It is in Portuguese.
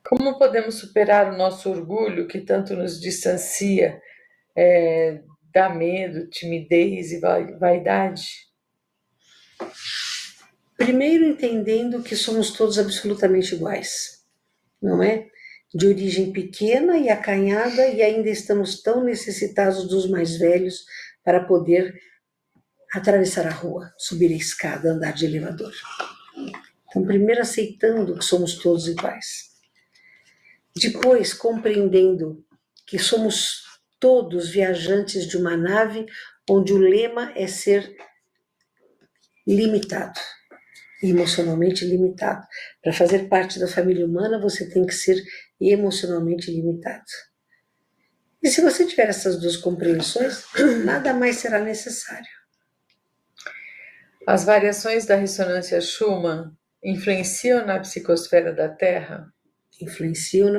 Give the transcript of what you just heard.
Como podemos superar o nosso orgulho que tanto nos distancia, dá medo, timidez e vaidade? Primeiro, entendendo que somos todos absolutamente iguais, não é? De origem pequena e acanhada, e ainda estamos tão necessitados dos mais velhos para poder atravessar a rua, subir a escada, andar de elevador. Então, primeiro aceitando que somos todos iguais. Depois, compreendendo que somos todos viajantes de uma nave onde o lema é ser limitado, emocionalmente limitado. Para fazer parte da família humana, você tem que ser emocionalmente limitado. E se você tiver essas duas compreensões, nada mais será necessário. As variações da ressonância Schumann influenciam na psicosfera da Terra? Influenciam na